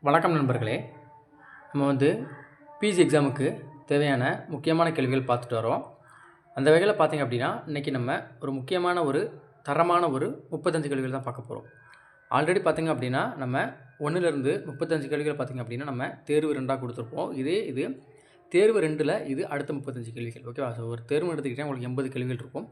வணக்கம் நண்பர்களே. நம்ம பிஜி எக்ஸாமுக்கு தேவையான முக்கியமான கேள்விகள் பார்த்துட்டு வரோம். அந்த வகையில் பார்த்திங்க அப்படின்னா, இன்றைக்கி நம்ம ஒரு முக்கியமான தரமான 35 கேள்விகள் தான் பார்க்க போகிறோம். ஆல்ரெடி பார்த்திங்க அப்படின்னா, நம்ம 1லேருந்து 35 கேள்விகள் பார்த்திங்க அப்படின்னா, நம்ம தேர்வு 2ஆக கொடுத்துருப்போம். இது தேர்வு 2ல் இது அடுத்த 35 கேள்விகள். ஓகேவா? ஸோ ஒரு தேர்வு எடுத்துக்கிட்டால் உங்களுக்கு 80 கேள்விகள் இருக்கும்.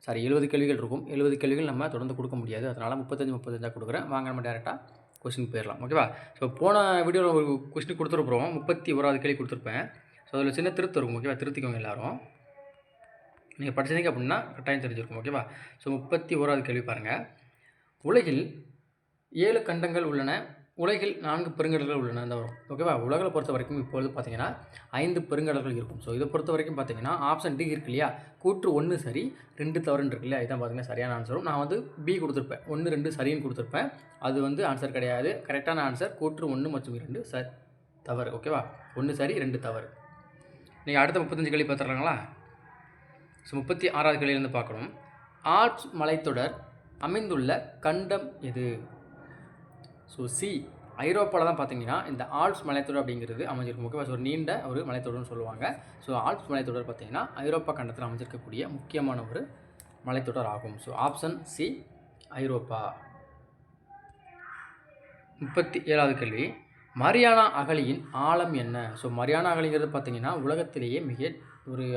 70 கேள்விகள் இருக்கும். 70 கேள்விகள் நம்ம தொடர்ந்து கொடுக்க முடியாது. அதனால் 35 கொடுக்குறேன். வாங்க நம்ம டேரெக்டாக கொஸ்டின் போயிடலாம். ஓகேவா? ஸோ போன வீடியோவில் ஒரு கொஸ்டின் கொடுத்துருப்போம். 31வது கேள்வி கொடுத்துருப்பேன். ஸோ அதில் சின்ன திருத்தம் இருக்கும். ஓகேவா? திருத்திக்கோங்க எல்லோரும். நீங்கள் படிச்சிங்க அப்படின்னா கட்டாயம் தெரிஞ்சிருக்கும். ஓகேவா? ஸோ 31வது கேள்வி பாருங்கள். உலகில் 7 கண்டங்கள் உள்ளன. உலகில் 4 பெருங்கடல்கள் உள்ளன தான் வரும். ஓகேவா? உலகில் பொறுத்த வரைக்கும் இப்பொழுது பார்த்தீங்கன்னா 5 பெருங்கடல்கள் இருக்கும். ஸோ இதை பொறுத்த வரைக்கும் பார்த்தீங்கன்னா ஆப்ஷன் டி இருக்கு இல்லையா, கூற்று 1 சரி 2 தவறுன்னு இருக்கு இல்லையா, இதான் பார்த்தீங்கன்னா சரியான ஆன்சரும். நான் பி கொடுத்துருப்பேன், 1 2 சரின்னு கொடுத்துருப்பேன். அது ஆன்சர் கிடையாது. கரெக்டான ஆன்சர் கூற்று 1 மற்றும் 2 தவறு. ஓகேவா? 1 சரி 2 தவறு. நீங்கள் அடுத்த 35 கேள்வி பார்த்துட்றாங்களா? ஸோ 36வது கேள்வியிலேருந்து பார்க்கணும். ஆல்ப்ஸ் மலைத்தொடர் அமைந்துள்ள கண்டம் எது? ஸோ சி, ஐரோப்பாவில் தான் பார்த்தீங்கன்னா இந்த ஆல்ப்ஸ் மலைத்தொடர் அப்படிங்கிறது அமைஞ்சிருக்கும். ஓகேவா? ஸோ நீண்ட மலைத்தொடர்னு சொல்லுவாங்க. ஸோ ஆல்ப்ஸ் மலைத்தொடர் பார்த்தீங்கன்னா ஐரோப்பா கண்டத்தில் அமைஞ்சிருக்கக்கூடிய முக்கியமான மலைத்தொடர் ஆகும். ஸோ ஆப்ஷன் சி, ஐரோப்பா. 37வது கேள்வி. மரியானா அகழியின் ஆழம் என்ன? ஸோ மரியானா அகழிங்கிறது பார்த்தீங்கன்னா உலகத்திலேயே மிக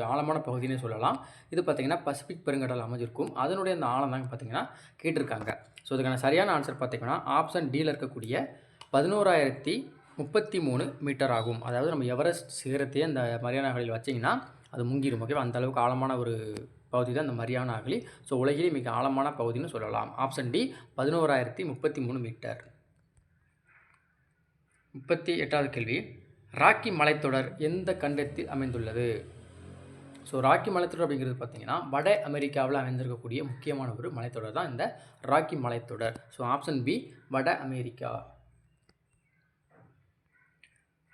ஆழமான பகுதின்னு சொல்லலாம். இது பார்த்தீங்கன்னா பசிபிக் பெருங்கடல் அமைஞ்சிருக்கும். அதனுடைய அந்த ஆழம் தாங்க பார்த்தீங்கன்னா கேட்டிருக்காங்க. ஸோ இதுக்கான சரியான ஆன்சர் பார்த்தீங்கன்னா ஆப்ஷன் டியில் இருக்கக்கூடிய 11,033 மீட்டர் ஆகும். அதாவது நம்ம எவரெஸ்ட் சிகரத்தையே அந்த மரியானா அகழியில் வச்சிங்கன்னா அது முங்கிடும். ஓகேவா? அந்த அளவுக்கு ஆழமான பகுதி தான் இந்த மரியானா அகழி. ஸோ உலகிலே மிக ஆழமான பகுதின்னு சொல்லலாம். Option D 11,033 metre. 38வது கேள்வி. ராக்கி மலைத்தொடர் எந்த கண்டத்தில் அமைந்துள்ளது? ஸோ ராக்கி மலைத்தொடர் அப்படிங்கிறது பார்த்தீங்கன்னா வட அமெரிக்காவில் அமைந்திருக்கக்கூடிய முக்கியமான மலைத்தொடர் தான் இந்த ராக்கி மலைத்தொடர். ஸோ ஆப்ஷன் பி, வட அமெரிக்கா.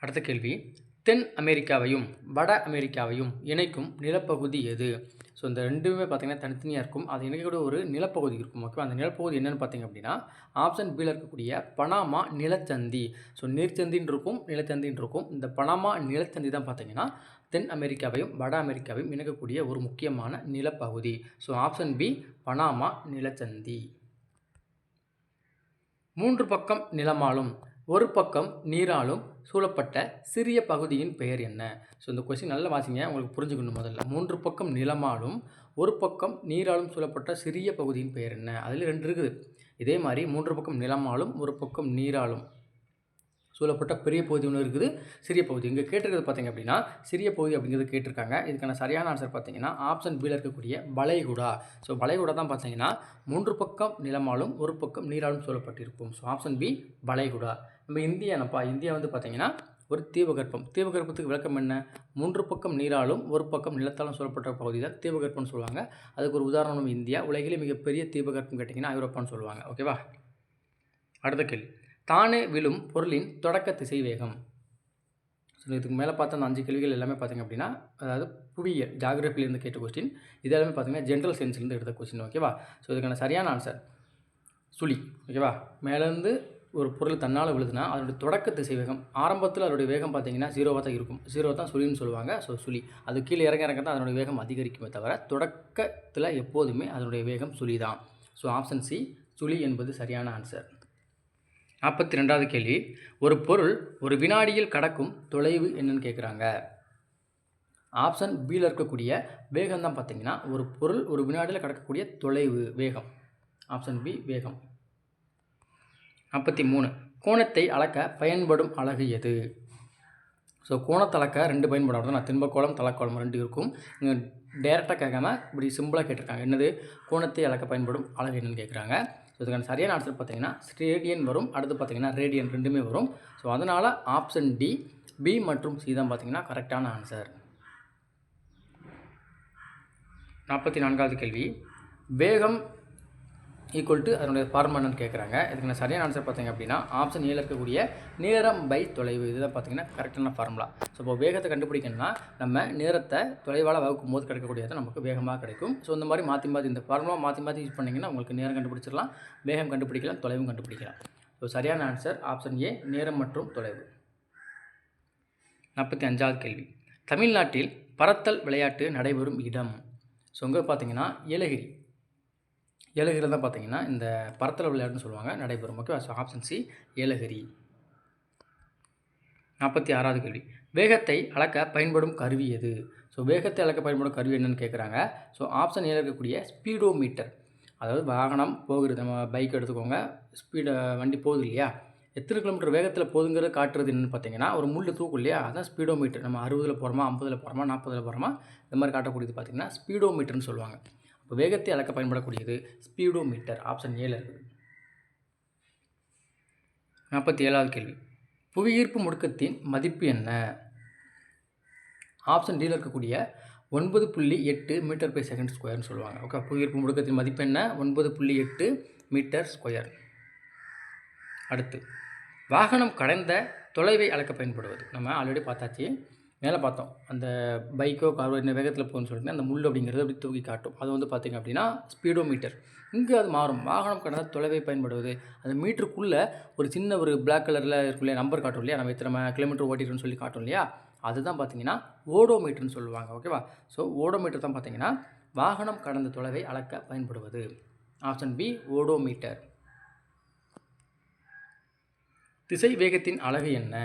அடுத்த கேள்வி. தென் அமெரிக்காவையும் வட அமெரிக்காவையும் இணைக்கும் நிலப்பகுதி எது? ஸோ இந்த ரெண்டுமே பார்த்திங்கன்னா தனித்தனியாக இருக்கும். அது இணைக்கக்கூடிய நிலப்பகுதி இருக்கும். ஓகே, அந்த நிலப்பகுதி என்னென்னு பார்த்திங்க அப்படின்னா ஆப்ஷன் பியில் இருக்கக்கூடிய பனாமா நிலச்சந்தி. ஸோ நீர்ச்சந்தின்னு இருக்கும், நிலச்சந்தின்னு இருக்கும். இந்த பனாமா நிலச்சந்தி தான் பார்த்திங்கன்னா தென் அமெரிக்காவையும் வட அமெரிக்காவையும் இணைக்கக்கூடிய ஒரு முக்கியமான நிலப்பகுதி. ஸோ ஆப்ஷன் பி, பனாமா நிலச்சந்தி. 3 பக்கம் நிலமாலும் ஒரு பக்கம் நீராலும் சூழப்பட்ட சிறிய பகுதியின் பெயர் என்ன? ஸோ இந்த கொஸ்டின் நல்லா வாசிங்க, உங்களுக்கு புரிஞ்சுக்கணும். முதல்ல 3 பக்கம் நிலமாலும் ஒரு பக்கம் நீராலும் சூழப்பட்ட சிறிய பகுதியின் பெயர் என்ன? அதில் 2 இருக்குது. இதே மாதிரி 3 பக்கம் நிலமாலும் ஒரு பக்கம் நீராலும் சூழப்பட்ட பெரிய பகுதி ஒன்று இருக்குது, சிறிய பகுதி. இங்கே கேட்டிருக்கிறது பார்த்திங்க அப்படின்னா சிறிய பகுதி அப்படிங்கிறது கேட்டிருக்காங்க. இதுக்கான சரியான ஆன்சர் பார்த்திங்கன்னா ஆப்ஷன் பியில் இருக்கக்கூடிய வளைகுடா. ஸோ வளைகுடா தான் பார்த்திங்கன்னா 3 பக்கம் நிலமாலும் ஒரு பக்கம் நீராலும் சூழப்பட்டிருக்கும். ஸோ ஆப்ஷன் பி, வளைகுடா. நம்ம இந்தியா பார்த்திங்கன்னா ஒரு தீபகற்பம். தீபகற்பத்துக்கு விளக்கம் என்ன? 3 பக்கம் நீராலும் ஒரு பக்கம் நிலத்தாலும் சூழப்பட்ட பகுதி தான் தீபகற்பம்னு சொல்லுவாங்க. அதுக்கு ஒரு உதாரணம் நம்ம இந்தியா. உலகிலே மிகப்பெரிய தீபகற்பம் கேட்டிங்கன்னா ஐரோப்பான்னு சொல்லுவாங்க. ஓகேவா? அடுத்த கேள்வி. தானே விழும் பொருளின் தொடக்க திசை வேகம். ஸோ இதுக்கு மேலே பார்த்த அந்த 5 கேள்விகள் எல்லாமே பார்த்திங்க அப்படின்னா அதாவது புவியியல் ஜாகிரபிலேருந்து கேட்ட கொஸ்டின். இது எல்லாமே பார்த்திங்கன்னா ஜென்ரல் சயின்ஸ்லேருந்து எடுத்த கொஸ்டின். ஓகேவா? ஸோ இதுக்கான சரியான ஆன்சர் சுழி. ஓகேவா? மேலேருந்து ஒரு பொருள் தன்னால் விழுதுன்னா அதனுடைய தொடக்க திசை வேகம், ஆரம்பத்தில் அதனுடைய வேகம் பார்த்திங்கன்னா 0 தான் இருக்கும். 0 தான் சுழின்னு சொல்லுவாங்க. ஸோ சுழி. அது கீழே இறங்க தான் அதனுடைய வேகம் அதிகரிக்குமே தவிர தொடக்கத்தில் எப்போதுமே அதனுடைய வேகம் சுழி தான். ஸோ ஆப்ஷன் சி, சுழி என்பது சரியான ஆன்சர். 42வது கேள்வி. ஒரு பொருள் ஒரு வினாடியில் கடக்கும் தொலைவு என்னன்னு கேட்குறாங்க. ஆப்ஷன் பியில் இருக்கக்கூடிய வேகம் தான் பார்த்திங்கன்னா ஒரு பொருள் ஒரு வினாடியில் கடக்கக்கூடிய தொலைவு வேகம். ஆப்ஷன் பி, வேகம். 43. கோணத்தை அளக்க பயன்படும் அலகு எது? ஸோ கோணத்தை அளக்க 2 பயன்படும். நான் திண்பக்கோளம் தலக்கோளம் 2 இருக்கும். இங்கே டேரெக்டாக கேட்காம இப்படி சிம்பிளாக கேட்டிருக்காங்க. என்னது? கோணத்தை அளக்க பயன்படும் அலகு என்னன்னு கேட்குறாங்க. ஸோ இதுக்கான சரியான ஆன்சர் பார்த்திங்கன்னா ரேடியன் வரும். அடுத்து பார்த்திங்கன்னா ரேடியன் ரெண்டுமே வரும். ஸோ அதனால் ஆப்ஷன் டி, பி மற்றும் சி தான் பார்த்திங்கன்னா கரெக்டான ஆன்சர். 44வது கேள்வி. வேகம் ஈக்குவல் டு அதனுடைய ஃபார்முலா என்னன்னு கேட்குறாங்க. இதுக்கான சரியான ஆன்சர் பார்த்திங்க அப்படின்னா ஆப்ஷன் ஏல இருக்கக்கூடிய நேரம் பை தொலைவு. இதுதான் பார்த்திங்கன்னா கரெக்டான ஃபார்முலா. ஸோ இப்போ வேகத்தை கண்டுபிடிக்கணும்னா நம்ம நேரத்தை தொலைவால் வகுக்கும் போது கிடைக்கக்கூடியது நமக்கு வேகமாக கிடைக்கும். ஸோ இந்த மாதிரி மாற்றி இந்த ஃபார்முலா மாற்றி யூஸ் பண்ணிங்கன்னா உங்களுக்கு நேரம் கண்டுபிடிச்சிடலாம், வேகம் கண்டுபிடிக்கலாம், தொலைவும் கண்டுபிடிக்கலாம். ஸோ சரியான ஆன்சர் ஆப்ஷன் ஏ நேரம் மற்றும் தொலைவு. 45வது கேள்வி. தமிழ்நாட்டில் பறத்தல் விளையாட்டு நடைபெறும் இடம். ஸோ இங்கே பார்த்தீங்கன்னா ஏலகிரி. ஏலகிரியில் தான் பார்த்தீங்கன்னா இந்த பறத்தல் விளையாட்டுன்னு சொல்லுவாங்க நடைபெறும். ஓகேவா? So option C Yelagiri. 46வது கேள்வி. வேகத்தை அளக்க பயன்படும் கருவி எது? ஸோ வேகத்தை அளக்க பயன்படும் கருவி என்னன்னு கேட்குறாங்க. ஸோ ஆப்ஷன் ஏல இருக்கக்கூடிய ஸ்பீடோமீட்டர். அதாவது வாகனம் போகிறது, நம்ம பைக் எடுத்துக்கோங்க, வண்டி போகுது இல்லையா, எத்தனை கிலோமீட்டர் வேகத்தில் போகுதுங்கிறத காட்டுறது என்னென்னு பார்த்தீங்கன்னா ஒரு முள் தூக்கும் இல்லையா, அதுதான் ஸ்பீடோமீட்டர். நம்ம 60ல் போகிறோமா, 50ல் போகிறோமா, 40ல் போகிறோமா, இந்த மாதிரி காட்டக்கூடியது பார்த்தீங்கன்னா ஸ்பீடோமீட்டர்னு சொல்லுவாங்க. இப்போ வேகத்தை அளக்க பயன்படக்கூடியது ஸ்பீடோமீட்டர். ஆப்ஷன் ஏல இருக்குது. 47வது கேள்வி. புவியீர்ப்பு முடுக்கத்தின் மதிப்பு என்ன? ஆப்ஷன் டியில் இருக்கக்கூடிய 9.8 மீட்டர் பை செகண்ட் ஸ்கொயர்னு சொல்லுவாங்க. ஓகே, புவியீர்ப்பு முடுக்கத்தின் மதிப்பு என்ன? 9.8 மீட்டர் ஸ்கொயர். அடுத்து, வாகனம் கடந்த தொலைவை அளக்க பயன்படுவது. நம்ம ஆல்ரெடி பார்த்தாச்சு, மேலே பார்த்தோம். அந்த பைக்கோ காரோ என்ன வேகத்தில் போகணும்னு சொல்லிட்டு அந்த முள் அப்படிங்கிறது அப்படி தூக்கி காட்டும். அது வந்து பார்த்திங்க அப்படின்னா ஸ்பீடோமீட்டர். இங்கே அது மாறும். வாகனம் கடந்த தொலைவை பயன்படுவது, அந்த மீட்டருக்குள்ளே ஒரு சின்ன ஒரு பிளாக் கலரில் இருக்கும் இல்லையா, நம்பர் காட்டும் இல்லையா, நம்ம எத்தனை கிலோமீட்டர் ஓட்டிட்டுன்னு சொல்லி காட்டும் இல்லையா, அதுதான் பார்த்திங்கன்னா ஓடோமீட்டர்னு சொல்லுவாங்க. ஓகேவா? ஸோ ஓடோமீட்டர் தான் பார்த்திங்கன்னா வாகனம் கடந்த தொலைவை அளக்க பயன்படுவது. Option B odometer. திசை வேகத்தின் அலகு என்ன?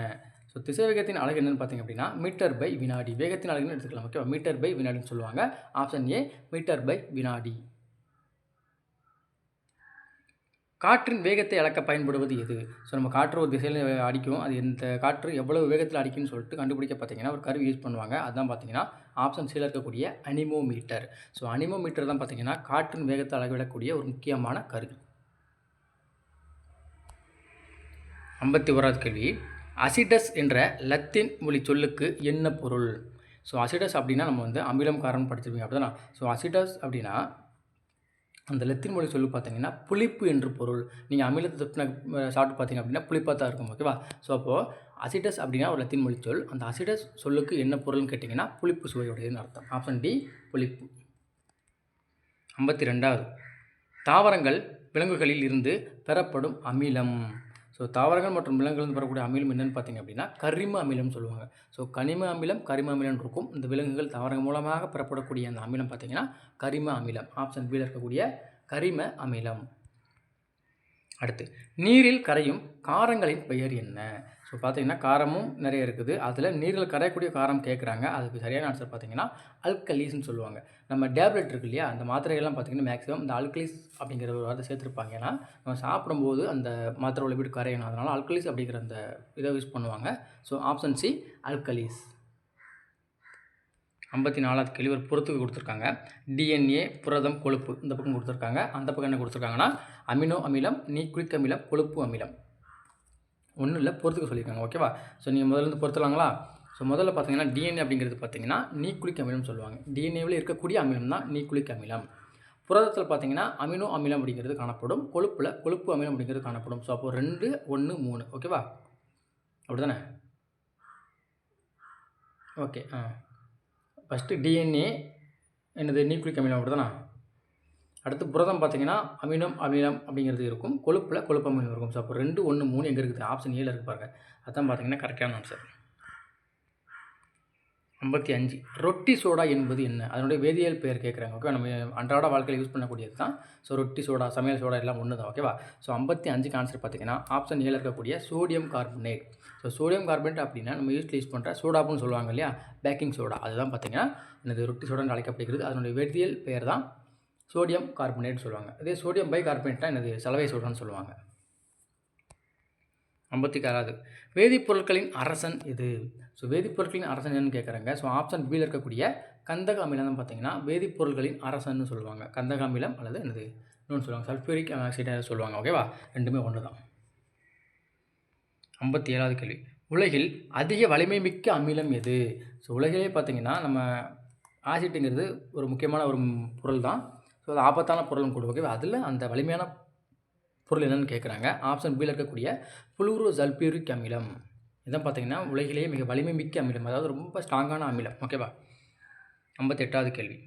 ஸோ திசை வேகத்தின் அலகு என்னென்னு பார்த்திங்க அப்படின்னா மீட்டர் பை வினாடி. வேகத்தின் அலகுன்னு எடுத்துக்கலாம். ஓகேவா? மீட்டர் பை வினாடின்னு சொல்லுவாங்க. ஆப்ஷன் ஏ மீட்டர் பை வினாடி. காற்றின் வேகத்தை அளக்க பயன்படுவது எது? ஸோ நம்ம காற்று ஒரு திசையில் அடிக்கும், அது இந்த காற்று எவ்வளவு வேகத்தில் அடிக்குன்னு சொல்லிட்டு கண்டுபிடிக்க பார்த்தீங்கன்னா ஒரு கருவி யூஸ் பண்ணுவாங்க. அதுதான் பார்த்தீங்கன்னா ஆப்ஷன் சில இருக்கக்கூடிய அனிமோமீட்டர். ஸோ அனிமோமீட்டர் தான் பார்த்தீங்கன்னா காற்றின் வேகத்தை அளவிடக்கூடிய ஒரு முக்கியமான கருவி. 51வது கேள்வி. அசிடஸ் என்ற லத்தீன் மொழி சொல்லுக்கு என்ன பொருள்? ஸோ அசிடஸ் அப்படின்னா நம்ம வந்து அமிலம் காரம் படிச்சிருப்பீங்க அப்படிதானா? ஸோ அசிடஸ் அப்படின்னா அந்த லத்தீன் மொழி சொல்லு பார்த்தீங்கன்னா புளிப்பு என்று பொருள். நீங்கள் அமிலத்தை சாப்பிட்டு பார்த்தீங்க அப்படின்னா புளிப்பாக தான் இருக்கும். ஓகேவா? ஸோ அப்போது அசிடஸ் அப்படின்னா ஒரு லத்தீன் மொழி சொல். அந்த அசிடஸ் சொல்லுக்கு என்ன பொருள்னு கேட்டிங்கன்னா புளிப்பு சுவையுடையதுன்னு அர்த்தம். ஆப்ஷன் டி புளிப்பு. 52வது. தாவரங்கள் விலங்குகளில் இருந்து பெறப்படும் அமிலம். ஸோ தாவரங்கள் மற்றும் விலங்குகள் பெறக்கூடிய அமிலம் என்னென்னு பார்த்தீங்க அப்படின்னா கரிம அமிலம் சொல்லுவாங்க. ஸோ கனிம அமிலம், கரிம அமிலம் இருக்கும். இந்த விலங்குகள் தாவரங்கள் மூலமாக பெறப்படக்கூடிய அந்த அமிலம் பார்த்தீங்கன்னா கரிம அமிலம். ஆப்ஷன் பியில் இருக்கக்கூடிய கரிம அமிலம். அடுத்து, நீரில் கரையும் காரங்களின் பெயர் என்ன? ஸோ பார்த்தீங்கன்னா காரமும் நிறைய இருக்குது. அதில் நீரில் கரையக்கூடிய காரம் கேட்குறாங்க. அதுக்கு சரியான ஆன்சர் பார்த்தீங்கன்னா அல்கலீஸ்ன்னு சொல்லுவாங்க. நம்ம டேப்லெட் இருக்கு இல்லையா, அந்த மாத்திரைகள்லாம் பார்த்தீங்கன்னா மேக்ஸிமம் இந்த அல்கலீஸ் அப்படிங்கிற ஒரு வார்த்தை சேர்த்துருப்பாங்க. ஏன்னா நம்ம சாப்பிடும்போது அந்த மாத்திரை உள்ள போய்ட்டு கரையணும், அதனால் அல்கலீஸ் அப்படிங்கிற அந்த இதை யூஸ் பண்ணுவாங்க. So option C alkalis. 54வது கேள்வி ஒரு பொறுத்துக்கு கொடுத்துருக்காங்க. டிஎன்ஏ, புரதம், கொழுப்பு இந்த பக்கம் கொடுத்துருக்காங்க. அந்த பக்கம் என்ன கொடுத்துருக்காங்கன்னா அமினோ அமிலம், நியூக்ளிக் அமிலம், கொழுப்பு அமிலம். ஒன்றும் இல்லை, பொறுத்துக்க சொல்லியிருக்காங்க. ஓகேவா? ஸோ நீங்கள் முதல்ல இருந்து பொறுத்துலாங்களா? ஸோ முதல்ல பார்த்தீங்கன்னா டிஎன்ஏ அப்படிங்கிறது பார்த்தீங்கன்னா நியூக்ளிக் அமிலம் சொல்லுவாங்க. டிஎன்ஏவில் இருக்கக்கூடிய அமிலம் தான் நியூக்ளிக் அமிலம். புரதத்தில் பார்த்தீங்கன்னா அமினோ அமிலம் அப்படிங்கிறது காணப்படும். கொழுப்பில் கொழுப்பு அமிலம் அப்படிங்கிறது காணப்படும். ஸோ அப்போது 2, 1, 3. ஓகேவா? அப்படி தானே? ஓகே. ஃபஸ்ட்டு டிஎன்ஏ என்னது நியூக்ளிக் அமிலம் அப்படி தானே? அடுத்து புரதம் பார்த்தீங்கன்னா அமினம் அமிலம் அப்படிங்கிறது இருக்கும். கொழுப்பில் கொழுப்பு அமிலம் இருக்கும். ஸோ அப்போ 2, 1, 3 எங்கே இருக்குது? ஆப்ஷன் ஏல இருக்குது பாருங்கள். அதுதான் பார்த்தீங்கன்னா கரெக்டான ஆன்சர். 55. ரொட்டி சோடா என்பது என்ன? அதனுடைய வேதியியல் பெயர் கேட்குறாங்க. ஓகே, நம்ம அன்றாட வாழ்க்கையில் யூஸ் பண்ணக்கூடியது தான். ஸோ ரொட்டி சோடா, சமையல் சோடா எல்லாம் ஒன்று தான். ஓகேவா? ஸோ 55க்கு ஆன்சர் பார்த்தீங்கன்னா ஆப்ஷன் ஏல இருக்கக்கூடிய sodium carbonate. So sodium carbonate அப்படின்னா நம்ம யூஸ் பண்ணுற சோடாப்புன்னு சொல்லுவாங்க இல்லையா, பேக்கிங் சோடா, அதுதான் பார்த்தீங்கன்னா எனது ரொட்டி சோடான்னு அழைக்கப்படுகிறது. அதனுடைய வேதியியல் பெயர் தான் சோடியம் கார்பனேட் சொல்லுவாங்க. அதே சோடியம் பை கார்பனேட்னா எனது சலவை சோடான்னு சொல்லுவாங்க. 56வது. வேதிப்பொருட்களின் அரசன் எது? ஸோ வேதிப்பொருட்களின் அரசன் என்னன்னு கேட்குறாங்க. ஸோ ஆப்ஷன் பியில் இருக்கக்கூடிய கந்தக அமிலம் தான் பார்த்தீங்கன்னா வேதிப்பொருட்களின் அரசன்னு சொல்லுவாங்க. கந்தக அமிலம் அல்லது என்னது இன்னொன்று சொல்லுவாங்க சல்ஃபியூரிக் ஆக்சைடு சொல்லுவாங்க. ஓகேவா? ரெண்டுமே ஒன்று தான். 57வது கேள்வி. உலகில் அதிக வலிமை மிக்க அமிலம் எது? ஸோ உலகிலே பார்த்தீங்கன்னா நம்ம ஆசிட்டுங்கிறது ஒரு முக்கியமான ஒரு பொருள் தான். ஸோ அது ஆபத்தான பொருளும் கூட. ஓகேவா? அதில் அந்த வலிமையான பொருள் என்னென்னு கேட்குறாங்க. ஆப்ஷன் பியில் இருக்கக்கூடிய புளூரோ சல்ஃபியூரிக் அமிலம். இதான் பார்த்தீங்கன்னா உலகிலேயே மிக வலிமை மிக்க அமிலம், அதாவது ரொம்ப ஸ்ட்ராங்கான அமிலம். ஓகேவா? 58வது கேள்வி.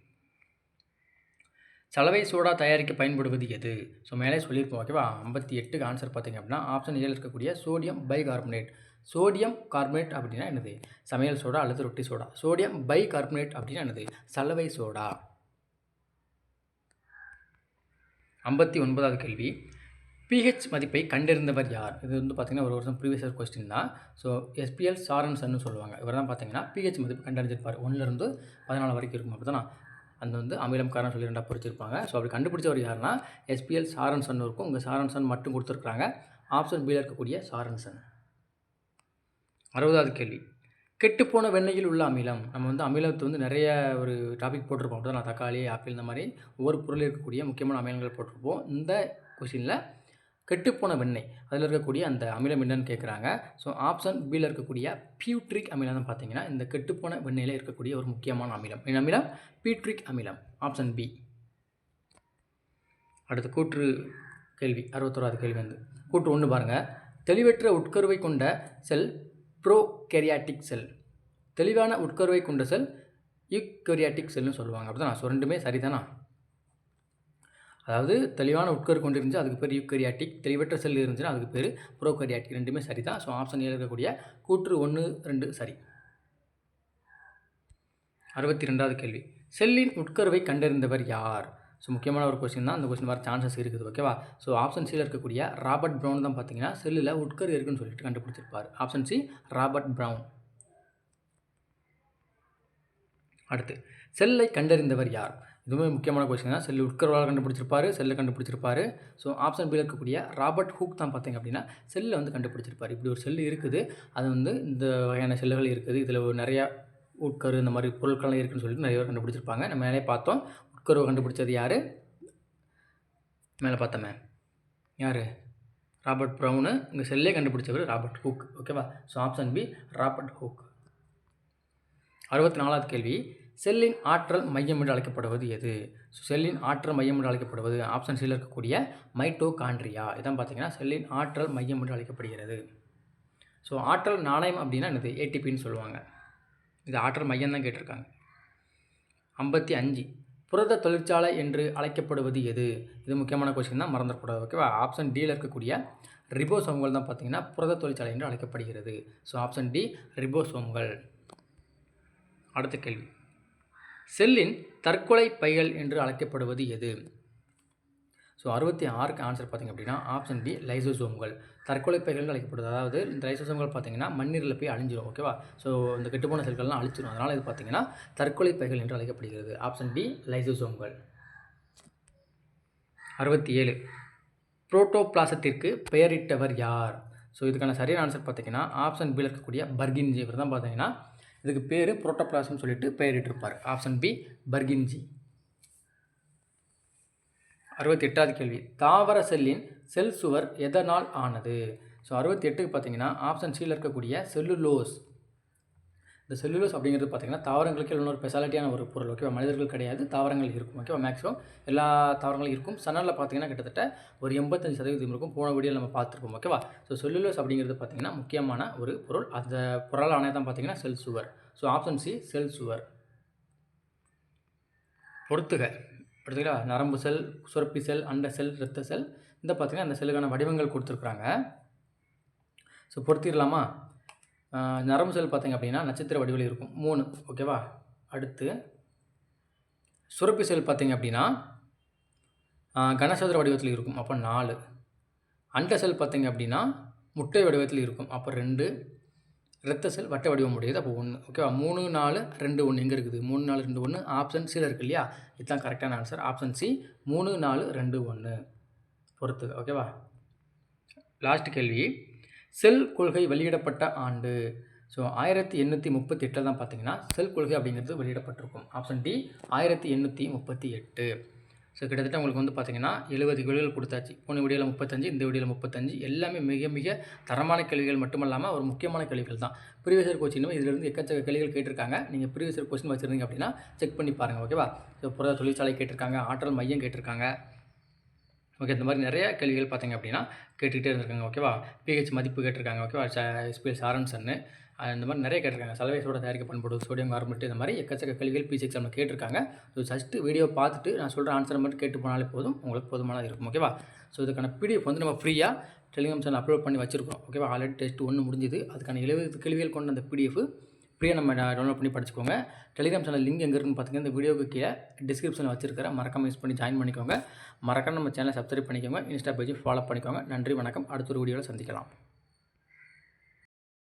சலவை சோடா தயாரிக்க பயன்படுவது எது? ஸோ மேலே சொல்லியிருப்போம் ஓகேவா. 58க்கு ஆன்சர் பார்த்தீங்க அப்படின்னா ஆப்ஷன் ஏல இருக்கக்கூடிய சோடியம் பைகார்பனேட். சோடியம் கார்பனேட் அப்படின்னா என்னது? சமையல் சோடா அல்லது ரொட்டி சோடா. சோடியம் பைகார்பனேட் அப்படின்னா என்னது? சலவை சோடா. 59வது கேள்வி, pH மதிப்பை கண்டறிந்தவர் யார்? இது வந்து பார்த்தீங்கன்னா ஒரு வருஷம் ப்ரீவியஸ் இயர் கொஸ்டின் தான். ஸோ எஸ்பிஎல் சாரன்சன்னு சொல்லுவாங்க. இவர் தான் பார்த்தீங்கன்னா pH மதிப்பு கண்டறிஞ்சிருப்பார். 1லேருந்து 14 வரைக்கும் இருக்கும். அப்படி தானே அந்த வந்து அமிலம் காரம் சொல்லி 2 பிரிச்சிருப்பாங்க. ஸோ அப்படி கண்டுபிடிச்சவர் யாருன்னா எஸ்பிஎல் சாரன்சன் இருக்கும். உங்கள் சாரன்சன் மட்டும் கொடுத்துருக்காங்க. ஆப்ஷன் பியில் இருக்கக்கூடிய சாரன்சன். 60வது கேள்வி, கெட்டுப்போன வெண்ணெயில் உள்ள அமிலம். நம்ம வந்து அமிலத்தை வந்து நிறைய ஒரு டாபிக் போட்டிருப்போம். அப்படி தான் தக்காளி, ஆப்பிள் இந்த மாதிரி ஒவ்வொரு பொருளில் இருக்கக்கூடிய முக்கியமான அமிலங்கள் போட்டிருப்போம். இந்த கொஸ்டினில் கெட்டுப்போன வெண்ணெய் அதில் இருக்கக்கூடிய அந்த அமிலம் என்னன்னு கேட்குறாங்க. ஸோ ஆப்ஷன் பியில் இருக்கக்கூடிய பியூட்ரிக் அமிலம் தான் பார்த்தீங்கன்னா இந்த கெட்டுப்போன வெண்ணெயில் இருக்கக்கூடிய ஒரு முக்கியமான அமிலம். என்ன அமிலம்? பியூட்ரிக் அமிலம். Option B. அடுத்து கூற்று கேள்வி 61வது கேள்வி வந்து கூற்று 1 பாருங்கள். தெளிவற்ற உட்கருவை கொண்ட செல் ப்ரோகேரியாட்டிக் செல். தெளிவான உட்கருவை கொண்ட செல் யூகேரியாட்டிக் செல்னு சொல்லுவாங்க. அப்படி தான். ஸோ ரெண்டுமே சரிதானா? அதாவது தெளிவான உட்கரு கொண்டு இருந்துச்சு அதுக்கு பேர் யூகேரியாட்டிக், தெளிவற்ற செல் இருந்துச்சுன்னா அதுக்கு பேர் ப்ரோகேரியாட்டிக். ரெண்டுமே சரி தான். ஸோ ஆப்ஷன் ஏல இருக்கக்கூடிய கூற்று 1, 2 சரி. 62வது கேள்வி, செல்லின் உட்கருவை கண்டறிந்தவர் யார்? ஸோ முக்கியமான ஒரு கொஸ்டின் தான். அந்த கொஸ்டின் வர சான்சஸ் இருக்குது ஓகேவா. ஸோ ஆப்ஷன் சியில் இருக்கக்கூடிய ராபர்ட் ப்ரௌன் தான் பார்த்தீங்கன்னா செல்லில் உட்கரு இருக்குன்னு சொல்லிட்டு கண்டுபிடிச்சிருப்பார். Option C Robert Brown. அடுத்து, செல்லை கண்டறிந்தவர் யார்? இதுவுமே முக்கியமான கொஸ்டின் தான். செல் உட்கருவால் கண்டுபிடிச்சிருப்பாரு, செல்லை கண்டுபிடிச்சிருப்பாரு. ஸோ ஆப்ஷன் பியில் இருக்கக்கூடிய ராபர்ட் ஹூக் தான் பார்த்தீங்க அப்படின்னா செல்லை வந்து கண்டுபிடிச்சிருப்பார். இப்படி ஒரு செல் இருக்குது, அது வந்து இந்த வகையான செல்லுகள் இருக்குது, இதில் நிறையா உட்கரு இந்த மாதிரி பொருட்கள்லாம் இருக்குதுன்னு சொல்லிட்டு நிறைய பேர் கண்டுபிடிச்சிருப்பாங்க. நம்ம மேலே பார்த்தோம் உட்கருவை கண்டுபிடிச்சது யார்? மேலே பார்த்தோமே யார்? Robert Brown. இங்கே செல்லே கண்டுபிடிச்சவர் ராபர்ட் ஹூக் ஓகேவா. So option B Robert Hooke. 64வது கேள்வி, செல்லின் ஆற்றல் மையம் என்று அழைக்கப்படுவது எது? ஸோ செல்லின் ஆற்றல் மையம் என்று அழைக்கப்படுவது ஆப்ஷன் சியில் இருக்கக்கூடிய மைட்டோகாண்ட்ரியா. இதான் பார்த்தீங்கன்னா செல்லின் ஆற்றல் மையம் என்று அழைக்கப்படுகிறது. ஸோ ஆற்றல் நாணயம் அப்படின்னா என்னது? ஏடிபின்னு சொல்லுவாங்க. இது ஆற்றல் மையம் தான் கேட்டிருக்காங்க. 55, புரத தொழிற்சாலை என்று அழைக்கப்படுவது எது? இது முக்கியமான கொஸ்டின் தான், மறந்துடக்கூடாது ஓகேவா. ஆப்ஷன் டியில் இருக்கக்கூடிய ரிபோசோம்கள் தான் பார்த்தீங்கன்னா புரத தொழிற்சாலை என்று அழைக்கப்படுகிறது. ஸோ ஆப்ஷன் டி ரிபோசோம்கள். அடுத்த கேள்வி, செல்லின் தற்கொலை பைகள் என்று அழைக்கப்படுவது எது? ஸோ 66க்கு ஆன்சர் பார்த்திங்க அப்படின்னா ஆப்ஷன் டி லைசோசோம்கள். தற்கொலை பைகள் அழைக்கப்படுது. அதாவது இந்த லைசோசோம்கள் பார்த்திங்கன்னா மண்ணீரில் போய் அழிஞ்சிரும் ஓகேவா. ஸோ இந்த கெட்டுப்போன செல்கள்லாம் அழிச்சிடும். அதனால் இது பார்த்திங்கன்னா தற்கொலை பைகள் என்று அழைக்கப்படுகிறது. Option D லைசோசோம்கள். 67, புரோட்டோபிளாசத்திற்கு பெயரிட்டவர் யார்? ஸோ இதுக்கான சரியான ஆன்சர் பார்த்திங்கன்னா ஆப்ஷன் பியில் இருக்கக்கூடிய பர்கின்ஜி. இவர் தான் பார்த்தீங்கன்னா இதுக்கு பேர் புரோட்டோபிளாசம் சொல்லிட்டு பெயரிட்டிருப்பார். Option B பர்கின்ஜி. 68வது கேள்வி, தாவர செல்லின் செல் சுவர் எதனால் ஆனது? ஸோ 68க்கு பார்த்தீங்கன்னா ஆப்ஷன் சியில் இருக்கக்கூடிய செல்லுலோஸ். இந்த செல்லுலோஸ் அப்படிங்கிறது பார்த்தீங்கன்னா தாவரங்களுக்கு இன்னொரு ஸ்பெஷாலிட்டியான ஒரு பொருள் ஓகேவா. மனிதர்கள் கிடையாது, தாவரங்கள் இருக்கும் ஓகேவா. மேக்ஸிமம் எல்லா தாவரங்களும் இருக்கும். சணலில் பார்த்தீங்கன்னா கிட்டத்தட்ட ஒரு 85% இருக்கும். போன வீடியோவில் நம்ம பார்த்துருப்போம் ஓகேவா. ஸோ செல்லுலோஸ் அப்படிங்கிறது பார்த்தீங்கன்னா முக்கியமான ஒரு பொருள். அந்த பொருளானது தான் பார்த்தீங்கன்னா செல் சுவர். ஸோ ஆப்ஷன் சி செல் சுவர். பொறுத்துக எடுத்துக்கிட்டா நரம்பு செல், சுரப்பி செல், அண்ட செல், இரத்த செல். இந்த பார்த்தீங்கன்னா அந்த செல்லுக்கான வடிவங்கள் கொடுத்துருக்குறாங்க. ஸோ பொறுத்திடலாமா? நரம்பு செல் பார்த்திங்க அப்படின்னா நட்சத்திர வடிவில் இருக்கும் 3 ஓகேவா. அடுத்து சுரப்பி செல் பார்த்திங்க அப்படின்னா கனசதுர வடிவத்தில் இருக்கும் அப்போ 4. அண்ட செல் பார்த்திங்க அப்படின்னா முட்டை வடிவத்தில் இருக்கும் அப்போ 2. இரத்த செல் வட்ட வடிவம் உடையது அப்போ 1 ஓகேவா. 3, 4, 2, 1 எங்கே இருக்குது? 3, 4, 2, 1 ஆப்ஷன் சியில் இருக்குது இல்லையா. இதுதான் கரெக்டான ஆன்சர். ஆப்ஷன் சி 3, 4, 2, 1 பொறுத்து ஓகேவா. லாஸ்ட் கேள்வி, செல் கொள்கை வெளியிடப்பட்ட ஆண்டு. ஸோ 1838 தான் பார்த்தீங்கன்னா செல் கொள்கை அப்படிங்கிறது வெளியிடப்பட்டிருக்கும். Option D 1838. ஸோ கிட்டத்தட்ட உங்களுக்கு வந்து பார்த்தீங்கன்னா 70 கேள்விகள் கொடுத்தாச்சு. போன வீடியோவில் 35, இந்த வீடியோவில் 35. எல்லாமே மிக மிக தரமான கேள்விகள் மட்டுமல்லாமல் ஒரு முக்கியமான கேள்விகள் தான். ப்ரீவியஸ் இயர் கொஸ்டினும் இதிலிருந்து எக்கச்சக்க கேள்விகள் கேட்டிருக்காங்க. நீங்கள் ப்ரீவியஸ் இயர் கொஸ்டின் வச்சுருந்தீங்க அப்படின்னா செக் பண்ணி பாருங்கள் ஓகேவா. ஸோ புரத தொழிற்சாலை கேட்டிருக்காங்க, ஆற்றல் மையம் கேட்டிருக்காங்க ஓகே, இந்த மாதிரி நிறைய கேள்விகள் பார்த்தீங்க அப்படின்னா கேட்டுக்கிட்டே இருந்திருக்காங்க. ஓகேவா? பிஹெச் மதிப்பு கேட்டிருக்காங்க. ஓகேவா? எஸ்பிஎல் சாரன்சன்னு இந்த மாதிரி நிறைய கேட்டிருக்காங்க. சலவை சோடா தயாரிக்க பயன்படும் சோடியம் கார்பனேட் இந்த மாதிரி எக்கச்சக்க கேள்விகள் பிசி எக்ஸாமில் கேட்டிருக்காங்க. ஸோ ஜஸ்ட்டு வீடியோ பார்த்துட்டு நான் சொல்கிற ஆன்சரை மட்டும் கேட்டு போனாலே போதும், உங்களுக்கு போதுமானது இருக்கும். ஓகேவா? ஸோ இதுக்கான பிடிஎஃப் வந்து நம்ம ஃப்ரீயாக டெலிகிராம் சேனல் அப்லோட் பண்ணி வச்சுருக்கோம். ஓகேவா? ஆல்ரெடி டெஸ்ட் 1 முடிஞ்சுது. அதுக்கான 70 கேள்விகள் கொண்ட அந்த பிடிஎஃப் ஃப்ரீயாக நம்ம டவுன்லோட் பண்ணி படிச்சுக்கோங்க. டெலிகிராம் சேனல் லிங்க் எங்கே இருக்குன்னு பார்த்தீங்கன்னா இந்த வீடியோக்கு கீழே டிஸ்கிரிப்ஷனில் வச்சிருக்கிறேன். மறக்காம யூஸ் பண்ணி ஜாயின் பண்ணிக்கோங்க. மறக்காம நம்ம சேனலை சப்ஸ்கிரைப் பண்ணிக்கோங்க. இன்ஸ்டா பேஜை ஃபாலோ பண்ணிக்கோங்க. நன்றி, வணக்கம். அடுத்த ஒரு வீடியோவில் சந்திக்கலாம்.